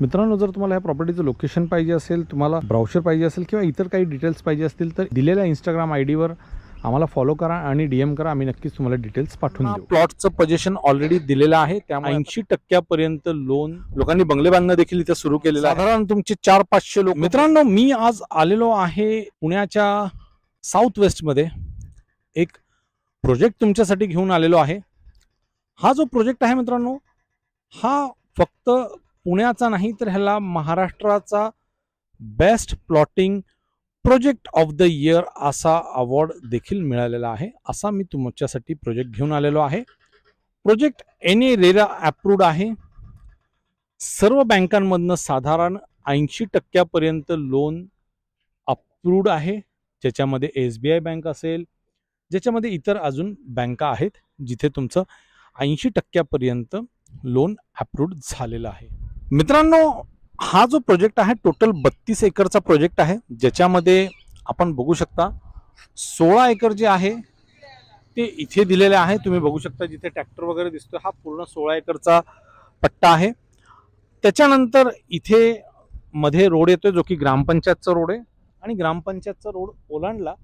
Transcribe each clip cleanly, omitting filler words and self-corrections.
मित्रांनो, जर तुम्हाला या प्रॉपर्टीचं लोकेशन पाहिजे असेल, तुम्हाला ब्राउचर पाहिजे असेल किंवा इतर काही डिटेल्स पाहिजे असतील तर दिलेल्या इंस्टाग्राम आयडीवर आम्हाला फॉलो करा आणि डीएम करा. आम्ही नक्कीच तुम्हाला डिटेल्स पाठवून देऊ. प्लॉटचं पोझिशन ऑलरेडी दिलेलं आहे, त्यामुळे 80% लोन लोकांनी बंगले बांधणं देखील इथे सुरू केलेलं आहे. साधारण तुमचे 400-500 लोक. मित्रांनो, मी आज आलेलो आहे पुण्याच्या साऊथ वेस्ट मध्ये एक प्रोजेक्ट तुमच्यासाठी घेऊन आलेलो आहे. हा जो प्रोजेक्ट आहे मित्रांनो, हा फक्त पुण्याचा नाही तर ह्याला महाराष्ट्राचा best plotting project of the year असा अवॉर्ड देखील मिळालेला आहे. असा मी तुमच्यासाठी प्रोजेक्ट घेऊन आलेलो आहे. प्रोजेक्ट NARERA अप्रूव्ड आहे. सर्व बँकांमधनं साधारण 80% लोन अप्रूव्ड आहे, ज्याच्यामध्ये SBI बँक असेल, ज्याच्यामध्ये इतर अजून बँका आहेत जिथे तुमचं 80% लोन अप्रूव्ड झालेलं आहे. मित्रांनो, हा जो प्रोजेक्ट आहे टोटल 32 एकरचा प्रोजेक्ट आहे, ज्याच्यामध्ये आपण बघू शकता 16 एकर जे आहे ते इथे दिलेले आहे. तुम्ही बघू शकता जिथे ट्रॅक्टर वगैरे दिसतोय हा पूर्ण 16 एकरचा पट्टा आहे. त्याच्यानंतर इथे मध्ये रोड येतोय जो की ग्रामपंचायतचा रोड आहे आणि ग्रामपंचायतचा रोड ओलांडला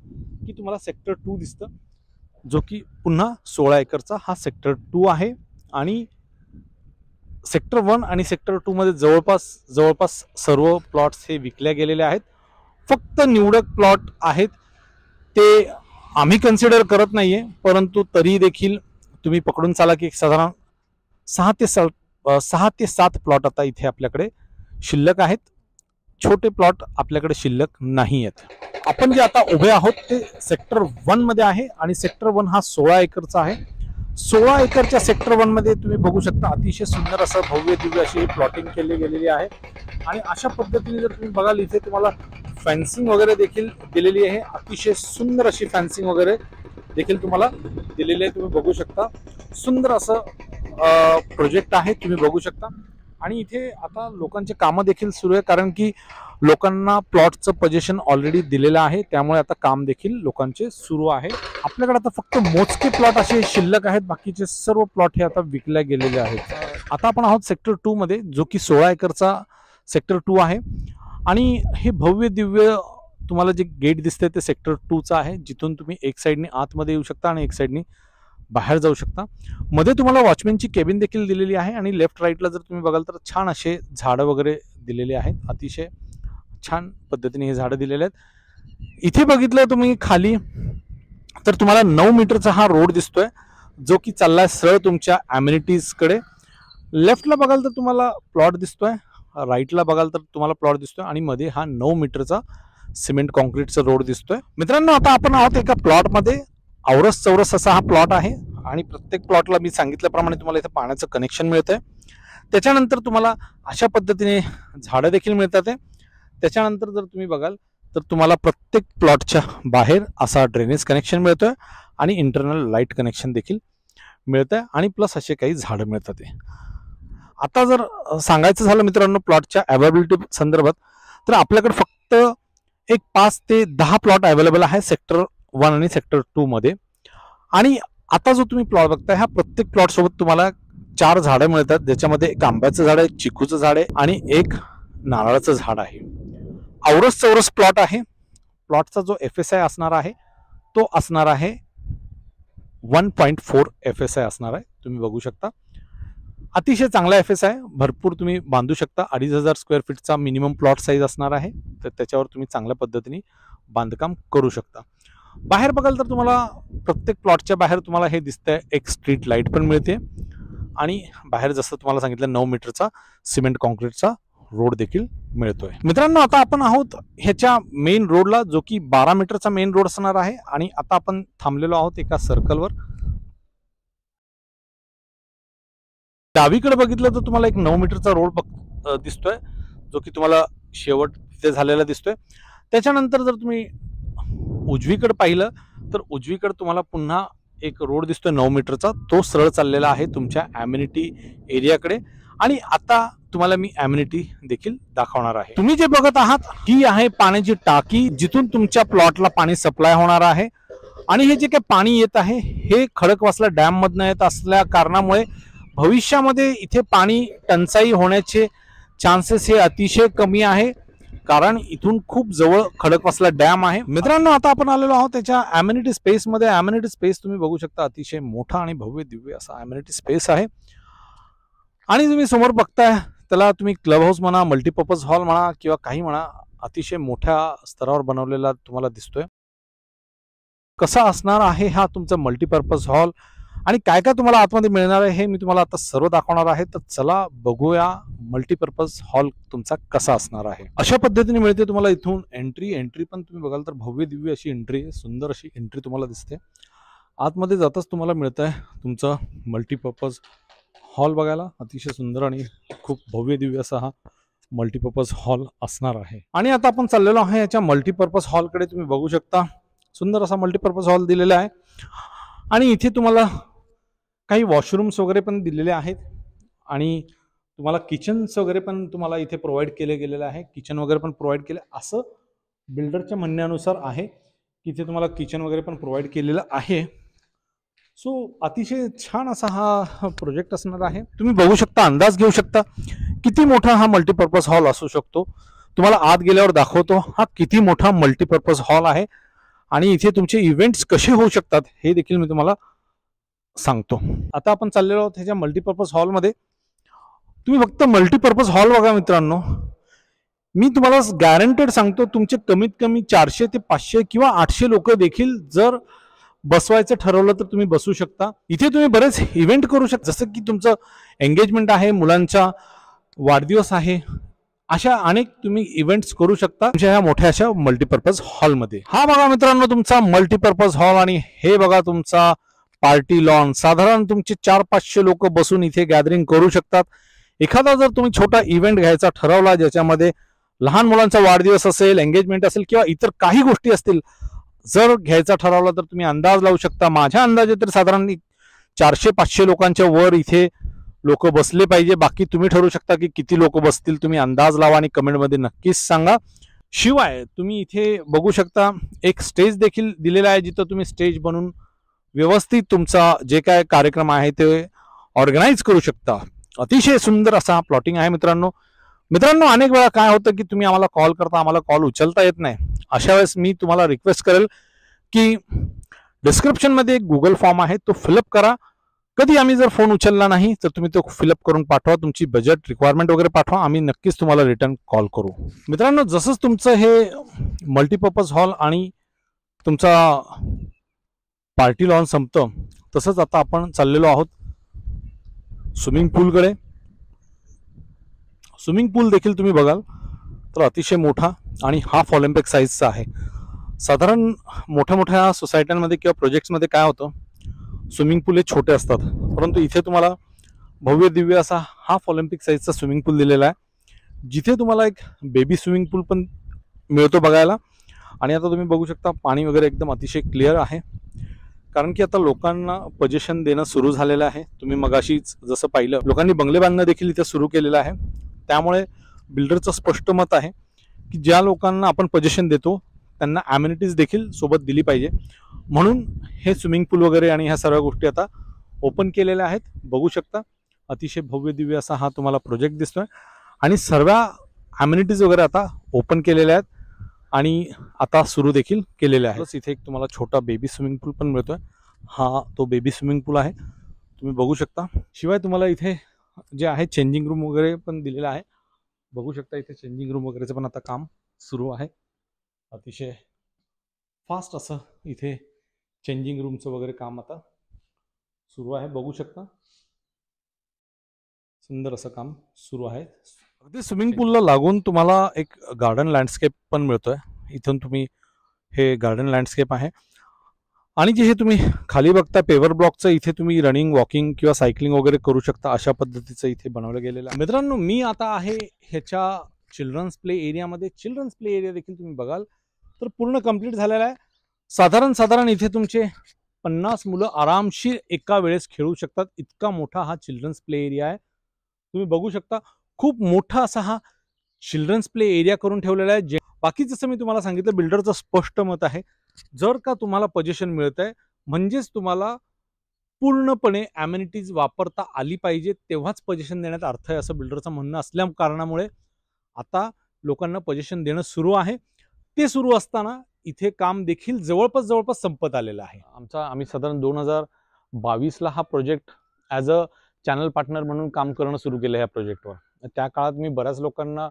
की तुम्हाला सेक्टर 2 दिसतं, जो की पुन्हा 16 एकरचा हा सेक्टर 2 आहे. आणि सेक्टर 1 आणि सेक्टर 2 मध्ये जवळपास सर्व प्लॉट्स हे विकल्या गेलेले आहेत. फक्त निवडक प्लॉट आहेत ते आम्ही कन्सिडर करत नाहीये, परंतु तरी देखील तुम्ही पकडून चाला की साधारण 6 ते 7 प्लॉट आता इथे आपल्याकडे शिल्लक आहेत. छोटे प्लॉट आपल्याकडे शिल्लक नाही आहेत. आपण जे आता उभे आहोत ते सेक्टर 1 मध्ये आहे आणि सेक्टर 1 हा 16 एकरचा आहे. 16 एकरच्या सेक्टर 1 मध्ये तुम्ही बघू शकता अतिशय सुंदर असं भव्य दिव्य अशी प्लॉटिंग केली गेलेली आहे. आणि अशा पद्धतीने जर तुम्ही बघाल इथे तुम्हाला फेन्सिंग वगैरे देखील दिलेली आहे. अतिशय सुंदर अशी फेन्सिंग वगैरे देखील तुम्हाला दिलेली आहे. तुम्ही बघू शकता सुंदर असं प्रोजेक्ट आहे, तुम्ही बघू शकता. आणि इथे आता लोकांचे कामं देखील सुरू आहे, कारण की लोकांना प्लॉटचं पोझिशन ऑलरेडी दिलेलं आहे, त्यामुळे आता काम देखील लोकांचे सुरू आहे. आपल्याकडे आता फक्त मोजके प्लॉट असे शिल्लक आहेत, बाकीचे सर्व प्लॉट हे आता विकल्या गेलेले आहेत. आता आपण आहोत सेक्टर 2 मध्ये, जो की 16 एकरचा सेक्टर 2 आहे. आणि हे भव्य दिव्य तुम्हाला जे गेट दिसतंय ते सेक्टर 2चं आहे, जिथून तुम्ही एक साईडने आतमध्ये येऊ शकता आणि एक साईडने बाहेर जाऊ शकता. मध्ये तुम्हाला वॉचमॅनची केबिन देखील दिलेली आहे आणि लेफ्ट राईटला जर तुम्ही बघाल तर छान असे झाडं वगैरे दिलेले आहेत. अतिशय छान पद्धतीने हे झाडं दिलेले आहेत. इथे बघितलं तुम्ही खाली तर तुम्हाला 9 मीटरचा हा रोड दिसतोय, जो की चाललाय सरळ तुमच्या अम्युनिटीज कडे. लेफ्टला बघाल तर तुम्हाला प्लॉट दिसतोय, राईटला बघाल तर तुम्हाला प्लॉट दिसतोय आणि मध्ये हा 9 मीटरचा सिमेंट कॉन्क्रीटचा रोड दिसतोय. मित्रांनो, आता आपण आहोत एका प्लॉट मध्ये. औरस चौरस असा हा प्लॉट आहे आणि प्रत्येक प्लॉटला मी सांगितल्याप्रमाणे तुम्हाला इथे पाण्याचं कनेक्शन मिळतंय. त्याच्यानंतर तुम्हाला अशा पद्धतीने झाडं देखील मिळतात. त्याच्यानंतर जर तुम्ही बघाल तर तुम्हाला प्रत्येक प्लॉटच्या बाहेर असा ड्रेनेज कनेक्शन मिळतोय आणि इंटरनल लाईट कनेक्शन देखील मिळतंय आणि प्लस असे काही झाडं मिळतात. आता जर सांगायचं झालं मित्रांनो प्लॉटच्या अवेलेबिलिटी संदर्भात, तर आपल्याकडे फक्त एक 5 ते 10 प्लॉट अवेलेबल आहे सेक्टर 1 आणि सेक्टर 2 मध्ये. आणि आता जो तुम्ही प्लॉट बघताय हा प्रत्येक प्लॉट सोबत तुम्हाला 4 झाडं मिळतात, ज्याच्यामध्ये एक आंब्याचं झाड आहे, चिकूचं झाड आहे आणि एक नारळाचं झाड आहे. औरस चौरस प्लॉट आहे. प्लॉटचा जो FSI असणार आहे तो असणार आहे 1.4 FSI असणार आहे. तुम्ही बघू शकता अतिशय चांगला FSI, भरपूर तुम्ही बांधू शकता. 2500 स्क्वेअर फीटचा मिनिमम प्लॉट साईज असणार आहे, तर त्याच्यावर तुम्ही चांगल्या पद्धतीने बांधकाम करू शकता. बाहेर बघाल तर तुम्हाला प्रत्येक प्लॉटच्या बाहेर तुम्हाला हे दिसतंय एक स्ट्रीट लाईट पण मिळते आणि बाहेर जसं तुम्हाला सांगितलं 9 मीटरचा सिमेंट कॉन्क्रीटचा रोड देखील मिळतोय. मित्रांनो, आता आपण आहोत ह्याच्या मेन रोडला, जो की 12 मीटरचा मेन रोड असणार आहे. आणि आता आपण थांबलेलो आहोत एका सर्कलवर. डावीकडे बघितलं तर तुम्हाला एक 9 मीटरचा रोड दिसतोय, जो की तुम्हाला शेवट तिथे झालेला दिसतोय. त्याच्यानंतर जर तुम्ही उजवीकडे पाहिलं तर उजवीकडे तुम्हाला पुन्हा एक रोड दिसतोय 9 मीटरचा, तो सरळ चाललेला आहे तुमच्या अम्युनिटी एरियाकडे. आणि आता तुम्हाला मी अम्युनिटी देखील दाखवणार आहे. तुम्ही जे बघत आहात ही आहे पाण्याची टाकी, जिथून तुमच्या प्लॉटला पाणी सप्लाय होणार आहे. आणि हे जे काही पाणी येत आहे हे खडकवासला डॅम मधनं येत असल्या कारणामुळे भविष्यामध्ये इथे पाणी टंचाई होण्याचे चान्सेस हे अतिशय कमी आहे, कारण इथून खूप जवळ खडकवासला डॅम आहे. मित्रांनो, आता आपण आलेलो आहोत त्याच्या अम्युनिटी स्पेस मध्ये. अम्युनिटी स्पेस तुम्ही बघू शकता, अतिशय मोठा आणि भव्य दिव्य असा अम्युनिटी स्पेस आहे. आणि तुम्ही समोर बघताय त्याला तुम्ही क्लब हाऊस म्हणा, मल्टीपर्पज हॉल म्हणा किंवा काही म्हणा, अतिशय मोठ्या स्तरावर बनवलेला तुम्हाला दिसतोय. कसा असणार आहे हा तुमचा मल्टीपर्पज हॉल आणि काय काय तुम्हाला आतमध्ये मिळणार आहे हे मी तुम्हाला आता सर्व दाखवणार आहे. तर चला बघूया मल्टीपर्पज हॉल तुमचा कसा असणार आहे. अशा पद्धतीने मिळते तुम्हाला इथून एंट्री पण तुम्ही बघाल तर भव्य दिव्य अशी एंट्री, सुंदर अशी एंट्री तुम्हाला दिसते. आतमध्ये जाताच तुम्हाला मिळत आहे तुमचं मल्टीपर्पज हॉल बघायला. अतिशय सुंदर आणि खूप भव्य दिव्य असा हा मल्टीपर्पज हॉल असणार आहे. आणि आता आपण चाललेलो आहे याच्या मल्टीपर्पज हॉलकडे. तुम्ही बघू शकता सुंदर असा मल्टीपर्पज हॉल दिलेला आहे आणि इथे तुम्हाला काही वॉशरूम्स वगैरे पण दिलेले आहेत आणि तुम्हाला किचन्स वगैरे पण तुम्हाला इथे प्रोव्हाइड केले गेलेले आहे. किचन वगैरे पण प्रोव्हाइड केले असं बिल्डरच्या म्हणण्यानुसार आहे की इथे तुम्हाला किचन वगैरे पण प्रोव्हाइड केलेलं आहे. सो अतिशय छान असा हा प्रोजेक्ट असणार आहे. तुम्ही बघू शकता, अंदाज घेऊ शकता किती मोठा हा मल्टीपर्पज हॉल असू शकतो. तुम्हाला आत गेल्यावर दाखवतो हा किती मोठा मल्टीपर्पज हॉल आहे आणि इथे तुमचे इव्हेंट्स कसे होऊ शकतात हे देखील मी तुम्हाला सांगतो. आता आपण चाललेलो आहोत ह्याच्या मल्टीपर्पज हॉलमध्ये. तुम्ही फक्त मल्टीपर्पज हॉल बघा मित्रांनो. मी तुम्हाला गॅरंटेड सांगतो तुमचे कमीत कमी 400 ते 500 किंवा 800 लोक देखील जर बसवायचं ठरवलं तर तुम्ही बसू शकता. इथे तुम्ही बरेच इव्हेंट करू शकता, जसं की तुमचं एंगेजमेंट आहे, मुलांचा वाढदिवस आहे, अशा अनेक तुम्ही इव्हेंट्स करू शकता तुमच्या ह्या मोठ्या अशा मल्टीपर्पज हॉलमध्ये. हा बघा मित्रांनो तुमचा मल्टीपर्पज हॉल आणि हे बघा तुमचा पार्टी लॉन. साधारण तुमचे 400-500 लोक बसून इथे गॅदरिंग करू शकतात. एखादा जर तुम्ही छोटा इव्हेंट घ्यायचा ठरवला ज्याच्यामध्ये लहान मुलांचा वाढदिवस असेल, एंगेजमेंट असेल किंवा इतर काही गोष्टी असतील, जर घ्यायचा ठरवला तर तुम्ही अंदाज लावू शकता. माझ्या अंदाजे तर साधारण 400-500 लोकांच्या वर इथे लोक बसले पाहिजे. बाकी तुम्ही ठरवू शकता की किती लोक बसतील, तुम्ही अंदाज लावा आणि कमेंटमध्ये नक्कीच सांगा. शिवाय तुम्ही इथे बघू शकता एक स्टेज देखील दिलेला आहे जिथं तुम्ही स्टेज बनवून व्यवस्थित तुमचा जे काय कार्यक्रम आहे ते ऑर्गनाईज करू शकता. अतिशय सुंदर असा प्लॉटिंग आहे मित्रांनो. अनेक वेळा काय होतं की तुम्ही आम्हाला कॉल करता, आम्हाला कॉल उचलता येत नाही. अशा वेळेस मी तुम्हाला रिक्वेस्ट करेल की डिस्क्रिप्शन मध्ये एक गुगल फॉर्म आहे, तो फिलअप करा. कधी आम्ही जर फोन उचलला नाही तर तुम्ही तो फिलअप करून पाठवा, तुमची बजेट रिक्वायरमेंट वगैरे पाठवा, आम्ही नक्कीच तुम्हाला रिटर्न कॉल करू. मित्रांनो, जसंच तुमचं हे मल्टीपर्पज हॉल आणि तुमचा पार्टी लॉन संपतं तसंच आता आपण चाललेलो आहोत स्विमिंग पूलकडे. स्विमिंग पूल देखील तुम्ही बघाल तर अतिशय मोठा आणि हाफ ऑलिम्पिक साईजचा आहे. साधारण मोठ्या मोठ्या सोसायट्यांमध्ये किंवा प्रोजेक्ट्समध्ये काय होतं, स्विमिंग पूल हे छोटे असतात, परंतु इथे तुम्हाला भव्य दिव्य असा हाफ ऑलिम्पिक साईजचा स्विमिंग पूल दिलेला आहे, जिथे तुम्हाला एक बेबी स्विमिंग पूल पण मिळतो बघायला. आणि आता तुम्ही बघू शकता पाणी वगैरे एकदम अतिशय क्लिअर आहे, कारण की आता लोकांना पोझिशन देणं सुरू झालेलं आहे. तुम्ही मगाशीच जसं पाहिलं, लोकांनी बंगले बांधणं देखील इथे सुरू केलेलं आहे. त्यामुळे बिल्डरचं स्पष्ट मत आहे की ज्या लोकांना आपण पोझिशन देतो त्यांना ॲम्युनिटीज देखील सोबत दिली पाहिजे, म्हणून हे स्विमिंग पूल वगैरे आणि ह्या सर्व गोष्टी आता ओपन केलेल्या आहेत. बघू शकता अतिशय भव्य दिव्य असा हा तुम्हाला प्रोजेक्ट दिसतोय आणि सर्व ॲम्युनिटीज वगैरे आता ओपन केलेल्या आहेत आणि आता सुरू देखील केलेले आहे. इथे एक तुम्हाला छोटा बेबी स्विमिंग पूल पण मिळतोय. हा तो बेबी स्विमिंग पूल आहे, तुम्ही बघू शकता. शिवाय तुम्हाला इथे जे आहे चेंजिंग रूम वगैरे पण दिलेला आहे. बघू शकता इथे चेंजिंग रूम वगैरेचं पण आता काम सुरू आहे. अतिशय फास्ट असं इथे चेंजिंग रूमचं वगैरे काम आता सुरू आहे. बघू शकता सुंदर असं काम सुरू आहे. अगदी स्विमिंग पूलला लागून तुम्हाला एक गार्डन लँडस्केप पण मिळतोय. इथून तुम्ही हे गार्डन लँडस्केप आहे आणि जे हे तुम्ही खाली बघता पेवर ब्लॉकचं, इथे तुम्ही रनिंग, वॉकिंग किंवा सायकलिंग वगैरे करू शकता. अशा पद्धतीचं इथे बनवलं गेलेलं आहे. मित्रांनो, मी आता आहे ह्याच्या चिल्ड्रन्स प्ले एरियामध्ये. चिल्ड्रन्स प्ले एरिया देखील तुम्ही बघाल तर पूर्ण कंप्लीट झालेला आहे. साधारण इथे तुमचे 50 मुलं आरामशीर एका वेळेस खेळू शकतात. इतका मोठा हा चिल्ड्रन्स प्ले एरिया आहे. तुम्ही बघू शकता खूप मोठा असा हा चिल्ड्रन्स प्ले एरिया करून ठेवलेला आहे. बाकी जसं मी तुम्हाला सांगितलं, बिल्डरचं स्पष्ट मत आहे जर का तुम्हाला पोझिशन मिळत आहे म्हणजेच तुम्हाला पूर्णपणे ॲम्युनिटीज वापरता आली पाहिजे, तेव्हाच पोझिशन देण्यात अर्थ आहे, असं बिल्डरचं म्हणणं असल्या कारणामुळे आता लोकांना पोझिशन देणं सुरू आहे. ते सुरू असताना इथे काम देखील जवळपास संपत आलेलं आहे. आम्ही साधारण 2022ला हा project as a channel partner म्हणून काम करणं सुरू केलं ह्या प्रोजेक्टवर. त्या काळात मी बऱ्याच लोकांना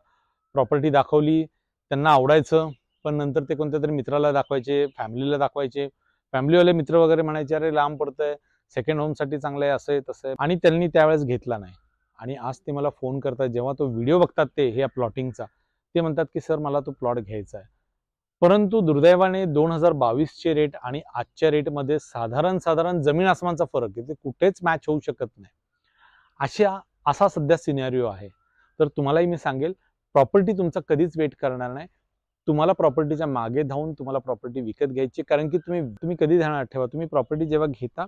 प्रॉपर्टी दाखवली, त्यांना आवडायचं, पण नंतर ते कोणत्या तरी मित्राला दाखवायचे, फॅमिलीला दाखवायचे. फॅमिलीवाले मित्र वगैरे म्हणायचे, अरे लांब पडतंय, सेकंड होमसाठी चांगलं आहे, असं आहे तसं आहे, आणि त्यांनी त्यावेळेस घेतला नाही. आणि आज ते मला फोन करतात, जेव्हा तो व्हिडिओ बघतात ते ह्या प्लॉटिंगचा, ते म्हणतात की सर मला तो प्लॉट घ्यायचा आहे. परंतु दुर्दैवाने 2022चे रेट आणि आजच्या रेटमध्ये साधारण जमीन आसमानचा फरक आहे, ते कुठेच मॅच होऊ शकत नाही. असा सध्या सिनेरिओ आहे. तर तुम्हालाही मी सांगेल, प्रॉपर्टी तुमचा कधीच वेट करणार नाही. तुम्हाला प्रॉपर्टीच्या मागे धावून तुम्हाला प्रॉपर्टी विकत घ्यायची, कारण की तुम्ही कधी ध्यानात ठेवा, तुम्ही प्रॉपर्टी जेव्हा घेता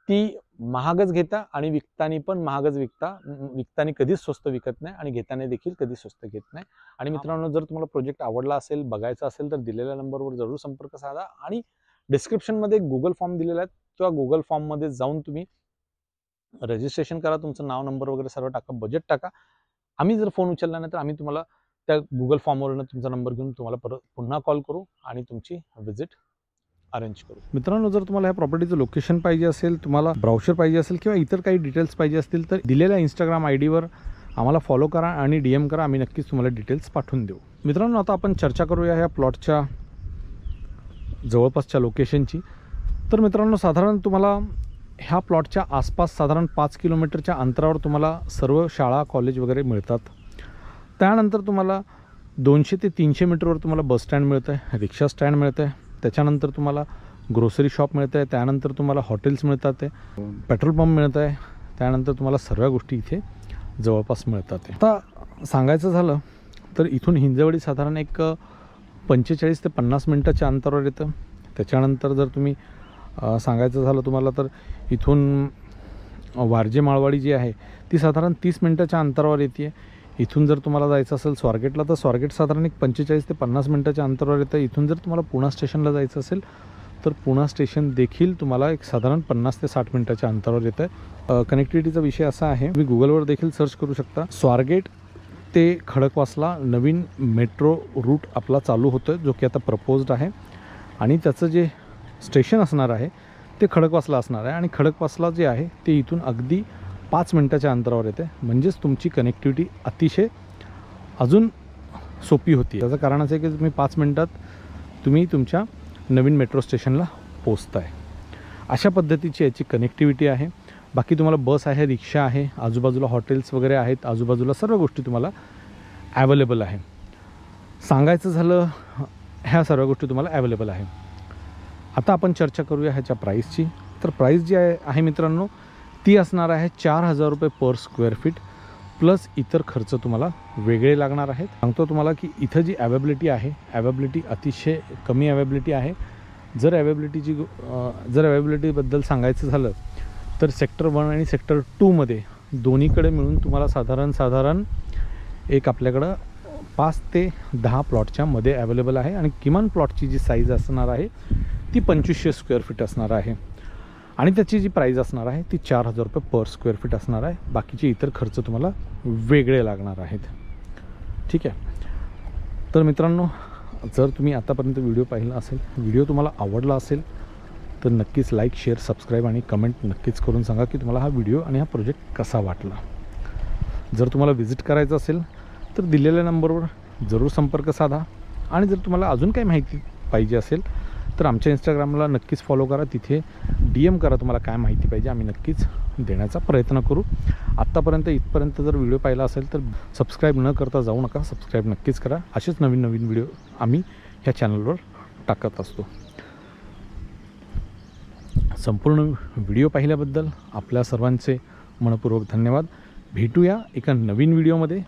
ती महागच घेता आणि विकतानी पण महागच विकतानी कधीच स्वस्त विकत नाही आणि घेताना देखील कधी स्वस्त घेत नाही. आणि मित्रांनो, जर तुम्हाला प्रोजेक्ट आवडला असेल, बघायचा असेल, तर दिलेल्या नंबरवर जरूर संपर्क साधा आणि डिस्क्रिप्शनमध्ये गुगल फॉर्म दिलेला आहे, त्या गुगल फॉर्ममध्ये जाऊन तुम्ही रजिस्ट्रेशन करा, तुमचं नाव, नंबर वगैरे सर्व टाका, बजेट टाका. आम्ही जर फोन उचलला नाही तर आम्ही तुम्हाला त्या गुगल फॉर्मवरून तुमचा नंबर घेऊन तुम्हाला पुन्हा कॉल करू आणि तुमची व्हिजिट अरेंज करू. मित्रांनो, जर तुम्हाला ह्या प्रॉपर्टीचं लोकेशन पाहिजे असेल, तुम्हाला ब्राउचर पाहिजे असेल किंवा इतर काही डिटेल्स पाहिजे असतील, तर दिलेल्या इंस्टाग्राम आयडीवर आम्हाला फॉलो करा आणि DM करा, आम्ही नक्कीच तुम्हाला डिटेल्स पाठवून देऊ. मित्रांनो, आता आपण चर्चा करूया ह्या प्लॉटच्या जवळपासच्या लोकेशनची. तर मित्रांनो, साधारण तुम्हाला ह्या प्लॉटच्या आसपास साधारण 5 किलोमीटरच्या अंतरावर तुम्हाला सर्व शाळा, कॉलेज वगैरे मिळतात. त्यानंतर तुम्हाला 200 ते 300 मीटरवर तुम्हाला बस स्टँड मिळतं आहे, रिक्षा स्टँड मिळतं आहे, त्याच्यानंतर तुम्हाला ग्रोसरी शॉप मिळतं आहे, त्यानंतर तुम्हाला हॉटेल्स मिळतात आहे, पेट्रोल पंप मिळतं आहे, त्यानंतर तुम्हाला सर्व गोष्टी इथे जवळपास मिळतात आहे. आता सांगायचं झालं तर इथून हिंजवडी साधारण एक 45 ते 50 मिनटाच्या अंतरावर येतं. त्याच्यानंतर जर तुम्ही सांगायचं झालं तुम्हाला तर इथून वारजे माळवाडी जी आहे ती साधारण 30 मिनटाच्या अंतरावर येते. इथून जर तुम्हाला जायचं असेल स्वारगेटला, तर स्वारगेट साधारण एक 45 ते 50 मिनटाच्या अंतरावर येतं. इथून जर तुम्हाला पुणा स्टेशनला जायचं असेल तर पुणा स्टेशन देखील तुम्हाला एक साधारण 50 ते 60 मिनटाच्या अंतरावर येतं आहे. कनेक्टिव्हिटीचा विषय असा आहे, तुम्ही गुगलवर देखील सर्च करू शकता. स्वारगेट ते खडकवासला नवीन मेट्रो रूट आपला चालू होतो आहे, जो की आता प्रपोज्ड आहे, आणि त्याचं जे स्टेशन असणार आहे ते खडकवासला असणार आहे. आणि खडकवासला जे आहे ते इथून अगदी 5 मिनटाच्या अंतरावर येते. म्हणजेच तुमची कनेक्टिव्हिटी अतिशय अजून सोपी होती. त्याचं कारण असं आहे की तुम्ही 5 मिनटात तुम्ही तुमच्या नवीन मेट्रो स्टेशनला पोचताय. अशा पद्धतीची याची कनेक्टिव्हिटी आहे. बाकी तुम्हाला बस आहे, रिक्षा आहे, आजूबाजूला हॉटेल्स वगैरे आहेत, आजूबाजूला सर्व गोष्टी तुम्हाला ॲवेलेबल आहे. सांगायचं झालं, ह्या सर्व गोष्टी तुम्हाला ॲवेलेबल आहे. आता आपण चर्चा करूया ह्याच्या प्राईसची. तर प्राईस जी आहे मित्रांनो, ती असणार आहे 4000 रुपये पर स्क्वेअर फीट, प्लस इतर खर्च तुम्हाला वेगळे लागणार आहेत. सांगतो तुम्हाला की इथं जी अवेबिलिटी आहे, अवेबिलिटी अतिशय कमी अवेबिलिटी आहे. जर अवेबिलिटीबद्दल सांगायचं झालं तर सेक्टर 1 आणि सेक्टर 2मध्ये दोन्हीकडे मिळून तुम्हाला साधारण एक आपल्याकडं 5 ते 10 प्लॉटच्या मध्ये अवेलेबल आहे. आणि किमान प्लॉटची जी साईज असणार आहे ती 2500 स्क्वेअर फीट असणार आहे. आणि त्याची जी प्राईज असणार आहे ती 4000 रुपये पर स्क्वेअर फीट असणार आहे. बाकीचे इतर खर्च तुम्हाला वेगळे लागणार आहेत. ठीक आहे. तर मित्रांनो, जर तुम्ही आतापर्यंत व्हिडिओ पाहिला असेल, व्हिडिओ तुम्हाला आवडला असेल, तर नक्कीच लाईक, शेअर, सबस्क्राईब आणि कमेंट नक्कीच करून सांगा की तुम्हाला हा व्हिडिओ आणि हा प्रोजेक्ट कसा वाटला. जर तुम्हाला व्हिजिट करायचं असेल तर दिलेल्या नंबरवर जरूर संपर्क साधा. आणि जर तुम्हाला अजून काही माहिती पाहिजे असेल तर आमच्या इंस्टाग्रामला नक्कीच फॉलो करा, तिथे DM करा तुम्हाला काय माहिती पाहिजे, आम्ही नक्कीच देण्याचा प्रयत्न करू. आत्तापर्यंत इथपर्यंत जर व्हिडिओ पाहिला असेल तर सबस्क्राईब न करता जाऊ नका, सबस्क्राईब नक्कीच करा. असेच नवीन व्हिडिओ आम्ही ह्या चॅनलवर टाकत असतो. संपूर्ण व्हिडिओ पाहिल्याबद्दल आपल्या सर्वांचे मनपूर्वक धन्यवाद. भेटूया एका नवीन व्हिडिओमध्ये.